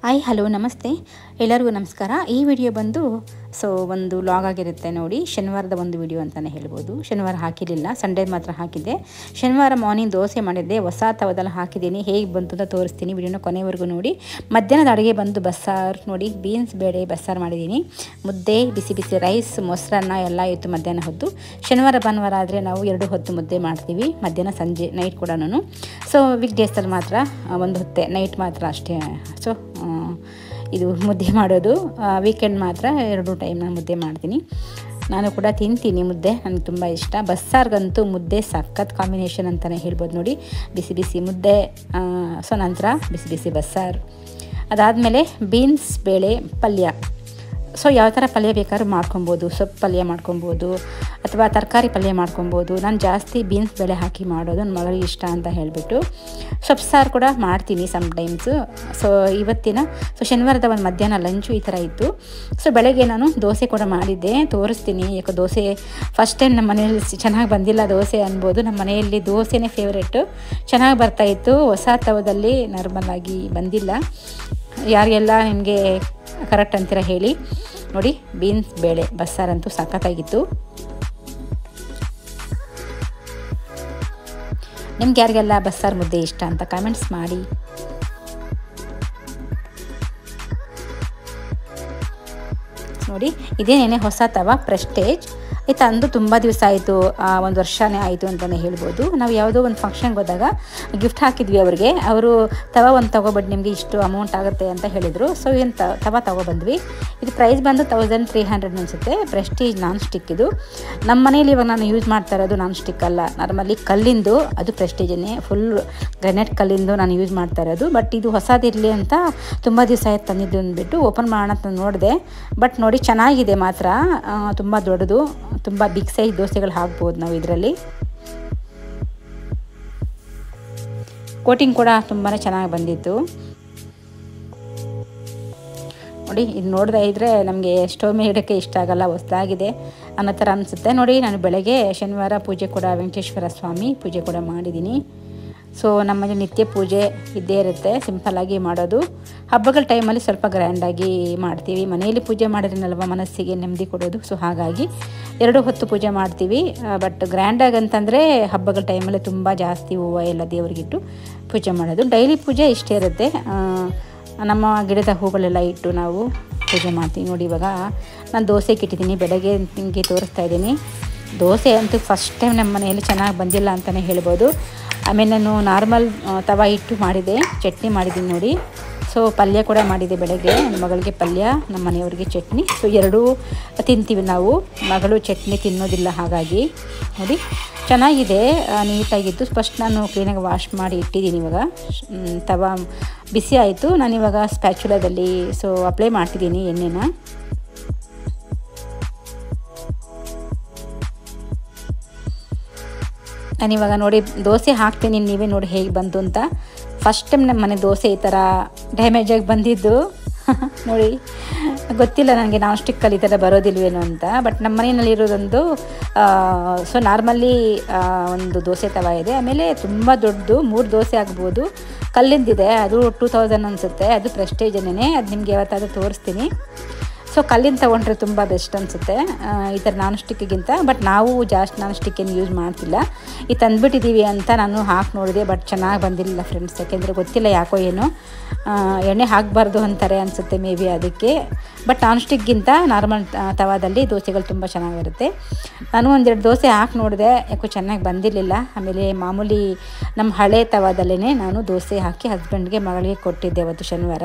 Hi hello ನಮಸ್ತೆ ಎಲ್ಲರಿಗೂ ನಮಸ್ಕಾರ. ಈ ವಿಡಿಯೋ ಬಂದು ಒಂದು ಲಾಗ್ ಆಗಿರುತ್ತೆ ನೋಡಿ. ಶನಿವಾರದ ಒಂದು ವಿಡಿಯೋ ಅಂತಲೇ ಹೇಳ್ಬೋದು. ಶನಿವಾರ ಹಾಕಿರಲಿಲ್ಲ, ಸಂಡೇ ಮಾತ್ರ ಹಾಕಿದ್ದೆ. ಶನಿವಾರ ಮಾರ್ನಿಂಗ್ ದೋಸೆ ಮಾಡಿದ್ದೆ, ಹೊಸ ತವದಲ್ಲಿ ಹಾಕಿದ್ದೀನಿ. ಹೇಗೆ ಬಂತು ಅಂತ ತೋರಿಸ್ತೀನಿ, ವಿಡಿಯೋನ ಕೊನೆವರೆಗೂ ನೋಡಿ. ಮಧ್ಯಾಹ್ನದ ಅಡುಗೆ ಬಂದು ಬಸ್ಸಾರು ನೋಡಿ, ಬೀನ್ಸ್ ಬೇಳೆ ಬಸ್ಸಾರು ಮಾಡಿದ್ದೀನಿ. ಮುದ್ದೆ, ಬಿಸಿ ಬಿಸಿ ರೈಸ್, ಮೊಸರನ್ನ ಎಲ್ಲ ಇತ್ತು ಮಧ್ಯಾಹ್ನ ಹೊತ್ತು. ಶನಿವಾರ ಭಾನುವಾರ ಆದರೆ ನಾವು 2 ಹೊತ್ತು ಮುದ್ದೆ ಮಾಡ್ತೀವಿ, ಮಧ್ಯಾಹ್ನ ಸಂಜೆ ನೈಟ್ ಕೂಡ. ವೀಕ್ ಡೇಸಲ್ಲಿ ಮಾತ್ರ ಒಂದು ಹೊತ್ತೆ ನೈಟ್ ಮಾತ್ರ ಅಷ್ಟೇ. ಇದು ಮುದ್ದೆ ಮಾಡೋದು ವೀಕೆಂಡ್ ಮಾತ್ರ 2 ಟೈಮ್ ನಾನು ಮುದ್ದೆ ಮಾಡ್ತೀನಿ. ನಾನು ಕೂಡ ತಿಂತೀನಿ ಮುದ್ದೆ, ನನಗೆ ತುಂಬ ಇಷ್ಟ. ಬಸ್ಸಾರ್ಗಂತೂ ಮುದ್ದೆ ಸಖತ್ ಕಾಂಬಿನೇಷನ್ ಅಂತಲೇ ಹೇಳ್ಬೋದು ನೋಡಿ. ಬಿಸಿ ಬಿಸಿ ಮುದ್ದೆ, ನಂತರ ಬಿಸಿ ಬಿಸಿ ಬಸ್ಸಾರು, ಅದಾದಮೇಲೆ ಬೀನ್ಸ್ ಬೇಳೆ ಪಲ್ಯ. ಯಾವ ಥರ ಪಲ್ಯ ಬೇಕಾದ್ರೂ ಮಾಡ್ಕೊಬೋದು. ಸೊಪ್ಪು ಪಲ್ಯ ಮಾಡ್ಕೊಬೋದು ಅಥವಾ ತರಕಾರಿ ಪಲ್ಯ ಮಾಡ್ಕೊಬೋದು. ನಾನು ಜಾಸ್ತಿ ಬೀನ್ಸ್ ಬೇಳೆ ಹಾಕಿ ಮಾಡೋದು, ನನ್ನ ಮಗಳಿಗೆ ಇಷ್ಟ ಅಂತ ಹೇಳಿಬಿಟ್ಟು ಸೊಪ್ಪು ಸಾರು ಕೂಡ ಮಾಡ್ತೀನಿ ಸಮ್ಟೈಮ್ಸು. ಇವತ್ತಿನ ಶನಿವಾರದ ಒಂದು ಮಧ್ಯಾಹ್ನ ಲಂಚು ಈ ಥರ ಇತ್ತು. ಬೆಳಗ್ಗೆ ನಾನು ದೋಸೆ ಕೂಡ ಮಾಡಿದ್ದೆ, ತೋರಿಸ್ತೀನಿ. ಯಾಕೆ ದೋಸೆ ಫಸ್ಟ್ ಟೈಮ್ ನಮ್ಮ ಮನೆಯಲ್ಲಿ ಚೆನ್ನಾಗಿ ಬಂದಿಲ್ಲ ದೋಸೆ ಅನ್ಬೋದು. ನಮ್ಮ ಮನೆಯಲ್ಲಿ ದೋಸೆನೇ ಫೇವ್ರೇಟು, ಚೆನ್ನಾಗಿ ಬರ್ತಾಯಿತ್ತು. ಹೊಸ ತವದಲ್ಲಿ ನಾರ್ಮಲಾಗಿ ಬಂದಿಲ್ಲ. ಯಾರಿಗೆಲ್ಲ ನಿಮಗೆ ಕರೆಕ್ಟ್ ಅಂತೀರ ಹೇಳಿ ನೋಡಿ. ಬೀನ್ಸ್ ಬೇಳೆ ಬಸ್ಸಾರಂತೂ ಸಖತ್ತಾಗಿತ್ತು. ನಿಮ್ಗೆ ಯಾರಿಗೆಲ್ಲ ಬಸ್ಸಾರು ಮುದ್ದೆ ಇಷ್ಟ ಅಂತ ಕಾಮೆಂಟ್ಸ್ ಮಾಡಿ. ನೋಡಿ, ಇದೇನೇನೆ ಹೊಸ ತವ ಪ್ರೆಸ್ಟೇಜ್. ಇದು ತಂದು ತುಂಬ ದಿವಸ ಆಯಿತು, 1 ವರ್ಷನೇ ಆಯಿತು ಅಂತಲೇ ಹೇಳ್ಬೋದು. ನಾವು ಯಾವುದೋ ಒಂದು ಫಂಕ್ಷನ್ಗೆ ಹೋದಾಗ ಗಿಫ್ಟ್ ಹಾಕಿದ್ವಿ ಅವ್ರಿಗೆ. ಅವರು ತವ ಒಂದು ತೊಗೊಬಿಟ್ಟು ನಿಮಗೆ ಇಷ್ಟು ಅಮೌಂಟ್ ಆಗುತ್ತೆ ಅಂತ ಹೇಳಿದರು. ಏನು ತವ ತೊಗೊಬಂದ್ವಿ. ಇದು ಪ್ರೈಸ್ ಬಂದು 1300 ಅನಿಸುತ್ತೆ. ಪ್ರೆಸ್ಟೀಜ್ ನಾನ್ ಸ್ಟಿಕ್ ಇದು. ನಮ್ಮ ಮನೇಲಿ ಇವಾಗ ನಾನು ಯೂಸ್ ಮಾಡ್ತಾ ಇರೋದು ನಾನ್ ಸ್ಟಿಕ್ ಅಲ್ಲ, ನಾರ್ಮಲಿ ಕಲ್ಲಿಂದು. ಅದು ಪ್ರೆಸ್ಟೀಜನ್ನೇ, ಫುಲ್ ಗ್ರಾನೈಟ್ ಕಲ್ಲಿಂದು ನಾನು ಯೂಸ್ ಮಾಡ್ತಾ ಇರೋದು. ಬಟ್ ಇದು ಹೊಸದಿರಲಿ ಅಂತ ತುಂಬ ದಿವಸ ಆಯ್ತು ತಂದಿದ್ದು ಅಂದ್ಬಿಟ್ಟು ಓಪನ್ ಮಾಡೋಣ ಅಂತ ನೋಡಿದೆ. ಬಟ್ ನೋಡಿ ಚೆನ್ನಾಗಿದೆ ಮಾತ್ರ, ತುಂಬ ದೊಡ್ಡದು, ತುಂಬ ಬಿಗ್ ಸೈಜ್ ದೋಸೆಗಳು ಹಾಕ್ಬೋದು ನಾವು ಇದರಲ್ಲಿ. ಕೋಟಿಂಗ್ ಕೂಡ ತುಂಬಾ ಚೆನ್ನಾಗಿ ಬಂದಿತ್ತು ನೋಡಿ. ಇದು ನೋಡ್ತಾ ಇದ್ದರೆ ನಮಗೆ ಸ್ಟವ್ ಮೇಲೆ ಇಡೋಕ್ಕೆ ಇಷ್ಟ ಆಗಲ್ಲ, ಹೊಸದಾಗಿದೆ ಅನ್ನೋ ಥರ ಅನಿಸುತ್ತೆ ನೋಡಿ. ನಾನು ಬೆಳಗ್ಗೆ ಶನಿವಾರ ಪೂಜೆ ಕೂಡ, ವೆಂಕಟೇಶ್ವರ ಸ್ವಾಮಿ ಪೂಜೆ ಕೂಡ ಮಾಡಿದ್ದೀನಿ. ನಮ್ಮ ಮನೆ ನಿತ್ಯ ಪೂಜೆ ಇದ್ದೇ ಇರುತ್ತೆ, ಸಿಂಪಲ್ಲಾಗಿ ಮಾಡೋದು. ಹಬ್ಬಗಳ ಟೈಮಲ್ಲಿ ಸ್ವಲ್ಪ ಗ್ರ್ಯಾಂಡಾಗಿ ಮಾಡ್ತೀವಿ. ಮನೆಯಲ್ಲಿ ಪೂಜೆ ಮಾಡಿದ್ರಲ್ವ ಮನಸ್ಸಿಗೆ ನೆಮ್ಮದಿ ಕೊಡೋದು. ಹಾಗಾಗಿ 2 ಹೊತ್ತು ಪೂಜೆ ಮಾಡ್ತೀವಿ. ಬಟ್ ಗ್ರ್ಯಾಂಡಾಗಿ ಅಂತಂದರೆ ಹಬ್ಬಗಳ ಟೈಮಲ್ಲಿ ತುಂಬ ಜಾಸ್ತಿ ಹೂವು ಎಲ್ಲ ದೇವರಿಗಿಟ್ಟು ಪೂಜೆ ಮಾಡೋದು. ಡೈಲಿ ಪೂಜೆ ಇಷ್ಟೇ ಇರುತ್ತೆ. ನಮ್ಮ ಗಿಡದ ಹೂಗಳೆಲ್ಲ ಇಟ್ಟು ನಾವು ಪೂಜೆ ಮಾಡ್ತೀವಿ ನೋಡಿ. ಇವಾಗ ನಾನು ದೋಸೆಗೆ ಇಟ್ಟಿದ್ದೀನಿ, ಬೆಳಗ್ಗೆ ನಿಮಗೆ ತೋರಿಸ್ತಾ ಇದ್ದೀನಿ. ದೋಸೆ ಅಂತೂ ಫಸ್ಟ್ ಟೈಮ್ ನಮ್ಮ ಮನೆಯಲ್ಲಿ ಚೆನ್ನಾಗಿ ಬಂದಿಲ್ಲ ಅಂತಲೇ ಹೇಳ್ಬೋದು. ಆಮೇಲೆ ನಾನು ನಾರ್ಮಲ್ ತವ ಇಟ್ಟು ಮಾಡಿದೆ, ಚಟ್ನಿ ಮಾಡಿದ್ದೀನಿ ನೋಡಿ. ಪಲ್ಯ ಕೂಡ ಮಾಡಿದೆ ಬೆಳಗ್ಗೆ. ನನ್ನ ಮಗಳಿಗೆ ಪಲ್ಯ, ನಮ್ಮ ಮನೆಯವ್ರಿಗೆ ಚಟ್ನಿ. 2 ತಿಂತೀವಿ ನಾವು. ಮಗಳು ಚಟ್ನಿ ತಿನ್ನೋದಿಲ್ಲ, ಹಾಗಾಗಿ ನೋಡಿ ಚೆನ್ನಾಗಿದೆ, ನೀಟಾಗಿತ್ತು. ಫಸ್ಟ್ ನಾನು ಕ್ಲೀನಾಗಿ ವಾಶ್ ಮಾಡಿ ಇಟ್ಟಿದ್ದೀನಿ. ಇವಾಗ ತವ ಬಿಸಿ ಆಯಿತು. ನಾನಿವಾಗ ಸ್ಪ್ಯಾಚುಲಾದಲ್ಲಿ ಅಪ್ಲೈ ಮಾಡ್ತಿದ್ದೀನಿ ಎಣ್ಣೆನ. ನಾನಿವಾಗ ನೋಡಿ ದೋಸೆ ಹಾಕ್ತೀನಿ, ನೀವೇ ನೋಡಿ ಹೇಗೆ ಬಂತು ಅಂತ. ಫಸ್ಟ್ ಟೈಮ್ ನಮ್ಮ ಮನೆ ದೋಸೆ ಈ ಥರ ಡ್ಯಾಮೇಜಾಗಿ ಬಂದಿದ್ದು ನೋಡಿ. ಗೊತ್ತಿಲ್ಲ ನನಗೆ ನಾನ್ ಸ್ಟಿಕ್ಕಲ್ಲಿ ಈ ಥರ ಬರೋದಿಲ್ವೇನೋ ಅಂತ. ಬಟ್ ನಮ್ಮ ಮನೆಯಲ್ಲಿರೋದೊಂದು ನಾರ್ಮಲಿ ಒಂದು ದೋಸೆ ತವ ಇದೆ. ಆಮೇಲೆ ತುಂಬ ದೊಡ್ಡದು 3 ದೋಸೆ ಆಗ್ಬೋದು, ಕಲ್ಲಿಂದಿದೆ. ಅದು 2000 ಅನಿಸುತ್ತೆ. ಅದು ಪ್ರೆಸ್ಟೇಜನ್ನೇ. ಅದು ನಿಮಗೆ ಯಾವತ್ತಾದರೂ ತೋರಿಸ್ತೀನಿ. ಕಲ್ಲಿಂದ ತೊಗೊಂಡ್ರೆ ತುಂಬ ಬೆಸ್ಟ್ ಅನಿಸುತ್ತೆ ಈ ಥರ ನಾನ್ ಸ್ಟಿಕ್ಕಿಗಿಂತ. ಬಟ್ ನಾವು ಜಾಸ್ತಿ ನಾನ್ ಸ್ಟಿಕ್ಕೇನು ಯೂಸ್ ಮಾಡ್ತಿಲ್ಲ. ಇದು ತಂದುಬಿಟ್ಟಿದ್ದೀವಿ ಅಂತ ನಾನು ಹಾಕಿ ನೋಡಿದೆ, ಬಟ್ ಚೆನ್ನಾಗಿ ಬಂದಿರಲಿಲ್ಲ ಫ್ರೆಂಡ್ಸ್. ಯಾಕೆಂದರೆ ಗೊತ್ತಿಲ್ಲ ಯಾಕೋ ಏನೋ ಎಣ್ಣೆ ಹಾಕಬಾರ್ದು ಅಂತಾರೆ ಅನಿಸುತ್ತೆ, ಮೇ ಬಿ ಅದಕ್ಕೆ. ಬಟ್ ನಾನ್ ಸ್ಟಿಕ್ಗಿಂತ ನಾರ್ಮಲ್ ತವಾದಲ್ಲಿ ದೋಸೆಗಳು ತುಂಬ ಚೆನ್ನಾಗಿರುತ್ತೆ. ನಾನು 1-2 ದೋಸೆ ಹಾಕಿ ನೋಡಿದೆ, ಯಾಕೋ ಚೆನ್ನಾಗಿ ಬಂದಿರಲಿಲ್ಲ. ಆಮೇಲೆ ಮಾಮೂಲಿ ನಮ್ಮ ಹಳೆ ತವಾದಲ್ಲೇ ನಾನು ದೋಸೆ ಹಾಕಿ ಹಸ್ಬೆಂಡ್ಗೆ ಮಗಳಿಗೆ ಕೊಟ್ಟಿದ್ದೆ ಅವತ್ತು ಶನಿವಾರ.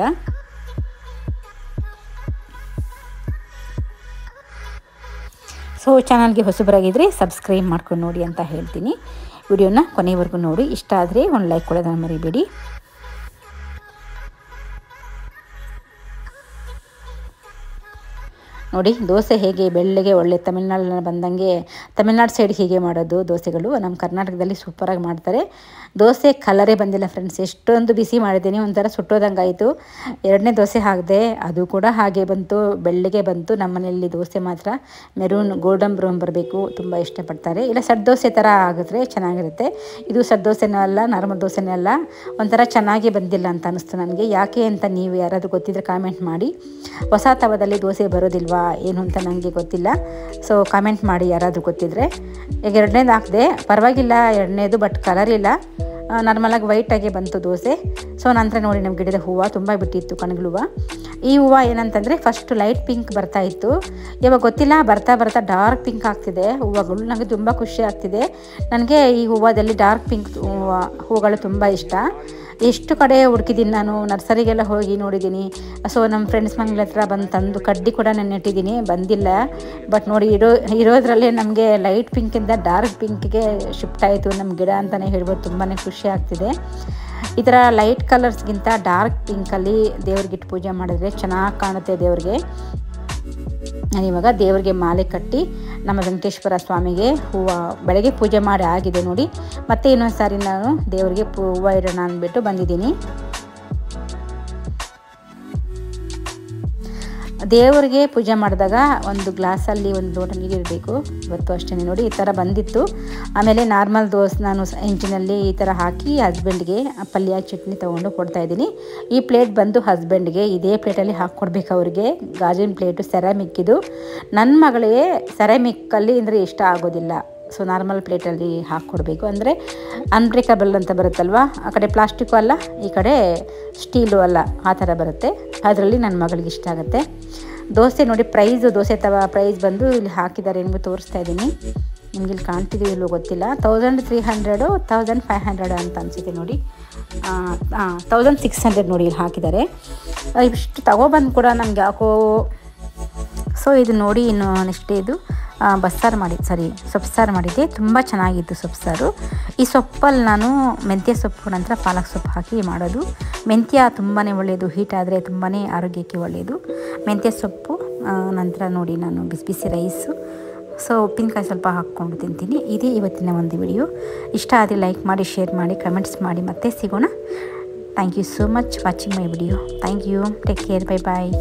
ಚಾನಲ್ಗೆ ಹೊಸಬರಾಗಿದ್ದರೆ ಸಬ್ಸ್ಕ್ರೈಬ್ ಮಾಡ್ಕೊಂಡು ನೋಡಿ ಅಂತ ಹೇಳ್ತೀನಿ. ವಿಡಿಯೋನ ಕೊನೆವರೆಗೂ ನೋಡಿ. ಇಷ್ಟ ಆದರೆ ಒಂದು ಲೈಕ್ ಕೊಡೋದನ್ನು ಮರಿಬೇಡಿ. ನೋಡಿ ದೋಸೆ ಹೇಗೆ ಬೆಳ್ಳಗೆ ಒಳ್ಳೆ ತಮಿಳ್ನಾಡಿನ ಬಂದಂಗೆ, ತಮಿಳ್ನಾಡು ಸೈಡ್ ಹೀಗೆ ಮಾಡೋದು ದೋಸೆಗಳು. ನಮ್ಮ ಕರ್ನಾಟಕದಲ್ಲಿ ಸೂಪರಾಗಿ ಮಾಡ್ತಾರೆ. ದೋಸೆ ಕಲರೇ ಬಂದಿಲ್ಲ ಫ್ರೆಂಡ್ಸ್, ಎಷ್ಟೊಂದು ಬಿಸಿ ಮಾಡಿದ್ದೀನಿ, ಒಂಥರ ಸುಟ್ಟೋದಂಗೆ ಆಯಿತು. ಎರಡನೇ ದೋಸೆ ಹಾಕಿದೆ, ಅದು ಕೂಡ ಹಾಗೆ ಬಂತು, ಬೆಳ್ಳಗೆ ಬಂತು. ನಮ್ಮ ಮನೆಯಲ್ಲಿ ದೋಸೆ ಮಾತ್ರ ಮೆರೂನ್ ಗೋಲ್ಡನ್ ಬ್ರೌನ್ ಬರಬೇಕು, ತುಂಬ ಇಷ್ಟಪಡ್ತಾರೆ. ಇಲ್ಲ ಸಡ್ ದೋಸೆ ಥರ ಆಗಿದ್ರೆ ಚೆನ್ನಾಗಿರುತ್ತೆ. ಇದು ಸಡ್ ದೋಸೆನೂ ಅಲ್ಲ, ನಾರ್ಮಲ್ ದೋಸೆನೂ ಅಲ್ಲ, ಒಂಥರ ಚೆನ್ನಾಗಿ ಬಂದಿಲ್ಲ ಅಂತ ಅನ್ನಿಸ್ತು ನನಗೆ. ಯಾಕೆ ಅಂತ ನೀವು ಯಾರಾದರೂ ಗೊತ್ತಿದ್ದರೆ ಕಾಮೆಂಟ್ ಮಾಡಿ. ಹೊಸ ತವದಲ್ಲಿ ದೋಸೆ ಬರೋದಿಲ್ವಾ ಏನು ಅಂತ ನನಗೆ ಗೊತ್ತಿಲ್ಲ. ಸೊ ಕಾಮೆಂಟ್ ಮಾಡಿ ಯಾರಾದರೂ ಗೊತ್ತಿದ್ದರೆ. ಈಗ ಎರಡನೇದು ಹಾಕಿದೆ, ಪರವಾಗಿಲ್ಲ ಎರಡನೇದು, ಬಟ್ ಕಲರ್ ಇಲ್ಲ, ನಾರ್ಮಲಾಗಿ ವೈಟಾಗಿ ಬಂತು ದೋಸೆ. ಸೊ ನಂತರ ನೋಡಿ ನಮ್ಮ ಗಿಡದ ಹೂವು ತುಂಬ ಬಿಟ್ಟಿತ್ತು, ಕಣಗಳ ಹೂವು. ಈ ಹೂವು ಏನಂತಂದರೆ ಫಸ್ಟು ಲೈಟ್ ಪಿಂಕ್ ಬರ್ತಾಯಿತ್ತು, ಇವಾಗ ಗೊತ್ತಿಲ್ಲ ಬರ್ತಾ ಬರ್ತಾ ಡಾರ್ಕ್ ಪಿಂಕ್ ಆಗ್ತಿದೆ ಹೂವುಗಳು. ನನಗೆ ತುಂಬ ಖುಷಿ ಆಗ್ತಿದೆ. ನನಗೆ ಈ ಹೂವದಲ್ಲಿ ಡಾರ್ಕ್ ಪಿಂಕ್ ಹೂವುಗಳು ತುಂಬ ಇಷ್ಟ. ಎಷ್ಟು ಕಡೆ ಹುಡುಕಿದ್ದೀನಿ ನಾನು, ನರ್ಸರಿಗೆಲ್ಲ ಹೋಗಿ ನೋಡಿದ್ದೀನಿ. ಸೊ ನಮ್ಮ ಫ್ರೆಂಡ್ಸ್ ಮನೆಗಳ ಹತ್ರ ಬಂದು ತಂದು ಕಡ್ಡಿ ಕೂಡ ನಾನು ನೆಟ್ಟಿದ್ದೀನಿ, ಬಂದಿಲ್ಲ. ಬಟ್ ನೋಡಿ ಇರೋದ್ರಲ್ಲೇ ನಮಗೆ ಲೈಟ್ ಪಿಂಕಿಂದ ಡಾರ್ಕ್ ಪಿಂಕ್ಗೆ ಶಿಫ್ಟ್ ಆಯಿತು ನಮ್ಮ ಗಿಡ ಅಂತಲೇ ಹೇಳ್ಬೋದು. ತುಂಬಾ ಖುಷಿ ಆಗ್ತಿದೆ. ಈ ಥರ ಲೈಟ್ ಕಲರ್ಸ್ಗಿಂತ ಡಾರ್ಕ್ ಪಿಂಕಲ್ಲಿ ದೇವ್ರಿಗಿಟ್ಟು ಪೂಜೆ ಮಾಡಿದ್ರೆ ಚೆನ್ನಾಗಿ ಕಾಣುತ್ತೆ ದೇವ್ರಿಗೆ. ನಾನಿವಾಗ ದೇವರಿಗೆ ಮಾಲೆ ಕಟ್ಟಿ ನಮ್ಮ ವೆಂಕಟೇಶ್ವರ ಸ್ವಾಮಿಗೆ ಹೂವು ಬೆಳಗ್ಗೆ ಪೂಜೆ ಮಾಡಿ ಆಗಿದೆ ನೋಡಿ. ಮತ್ತೆ ಇನ್ನೊಂದು ಸಾರಿ ನಾನು ದೇವರಿಗೆ ಹೂವು ಇಡೋಣ ಅಂದ್ಬಿಟ್ಟು ಬಂದಿದ್ದೀನಿ. ದೇವರಿಗೆ ಪೂಜೆ ಮಾಡಿದಾಗ ಒಂದು ಗ್ಲಾಸಲ್ಲಿ ಒಂದು ಲೋಟ ನೀರಿರಬೇಕು. ಇವತ್ತು ಅಷ್ಟೇ ನೋಡಿ ಈ ಥರ ಬಂದಿತ್ತು. ಆಮೇಲೆ ನಾರ್ಮಲ್ ದೋಸೆ ನಾನು ಇಂಚಿನಲ್ಲಿ ಈ ಥರ ಹಾಕಿ ಹಸ್ಬೆಂಡ್ಗೆ ಪಲ್ಯ ಚಟ್ನಿ ತೊಗೊಂಡು ಕೊಡ್ತಾಯಿದ್ದೀನಿ. ಈ ಪ್ಲೇಟ್ ಬಂದು ಹಸ್ಬೆಂಡ್ಗೆ ಇದೇ ಪ್ಲೇಟಲ್ಲಿ ಹಾಕ್ಕೊಡ್ಬೇಕು ಅವ್ರಿಗೆ. ಗಾಜಿನ ಪ್ಲೇಟು ಸೆರಾಮಿಕ್ಕಿದು. ನನ್ನ ಮಗಳಿಗೆ ಸೆರಾಮಿಕ್ಕಲ್ಲಿ ಅಂದರೆ ಇಷ್ಟ ಆಗೋದಿಲ್ಲ. ಸೊ ನಾರ್ಮಲ್ ಪ್ಲೇಟಲ್ಲಿ ಹಾಕ್ಕೊಡ್ಬೇಕು. ಅಂದರೆ ಅನ್ಬ್ರೇಕಬಲ್ ಅಂತ ಬರುತ್ತಲ್ವ, ಆ ಕಡೆ ಪ್ಲಾಸ್ಟಿಕ್ಕು ಅಲ್ಲ, ಈ ಕಡೆ ಸ್ಟೀಲು ಅಲ್ಲ, ಆ ಥರ ಬರುತ್ತೆ. ಅದರಲ್ಲಿ ನನ್ನ ಮಗಳಿಗೆ ಇಷ್ಟ ಆಗುತ್ತೆ. ದೋಸೆ ನೋಡಿ ಪ್ರೈಸು, ದೋಸೆ ತವ ಪ್ರೈಸ್ ಬಂದು ಇಲ್ಲಿ ಹಾಕಿದ್ದಾರೆ, ನಿಮಗೆ ತೋರಿಸ್ತಾ ಇದ್ದೀನಿ. ನಿಮ್ಗೆ ಇಲ್ಲಿ ಕಾಣ್ತಿದ್ದೀವಿ ಇಲ್ಲೋ ಗೊತ್ತಿಲ್ಲ, 1300 1500 ಅಂತ ಅನಿಸುತ್ತೆ ನೋಡಿ. 1600 ನೋಡಿ ಇಲ್ಲಿ ಹಾಕಿದ್ದಾರೆ. ಇಷ್ಟು ತಗೊಬಂದು ಕೂಡ ನಮ್ಗೆ ಯಾಕೋ. ಸೊ ಇದು ನೋಡಿ ಇನ್ನು ನೆಕ್ಸ್ಟ್ ಇದು ಬಸ್ಸಾರು ಸೊಪ್ಪು ಮಾಡಿದ್ದೆ, ತುಂಬ ಚೆನ್ನಾಗಿತ್ತು ಸೊಪ್ಪು ಸಾರು. ಈ ಸೊಪ್ಪಲ್ಲಿ ನಾನು ಮೆಂತ್ಯ ಸೊಪ್ಪು ನಂತರ ಪಾಲಕ್ ಸೊಪ್ಪು ಹಾಕಿ ಮಾಡೋದು. ಮೆಂತ್ಯ ತುಂಬಾ ಒಳ್ಳೆಯದು, ಹೀಟ್ ಆದರೆ ತುಂಬಾ ಆರೋಗ್ಯಕ್ಕೆ ಒಳ್ಳೆಯದು. ಮೆಂತ್ಯ ಸೊಪ್ಪು ನಂತರ ನೋಡಿ ನಾನು ಬಿಸಿ ಬಿಸಿ ರೈಸು, ಸೊ ಉಪ್ಪಿನಕಾಯಿ ಸ್ವಲ್ಪ ಹಾಕ್ಕೊಂಡು ತಿಂತೀನಿ. ಇದೇ ಇವತ್ತಿನ ಒಂದು ವಿಡಿಯೋ. ಇಷ್ಟ ಆದರೆ ಲೈಕ್ ಮಾಡಿ, ಶೇರ್ ಮಾಡಿ, ಕಮೆಂಟ್ಸ್ ಮಾಡಿ. ಮತ್ತೆ ಸಿಗೋಣ. Thank you so much watching my video. Thank you. Take care. Bye bye.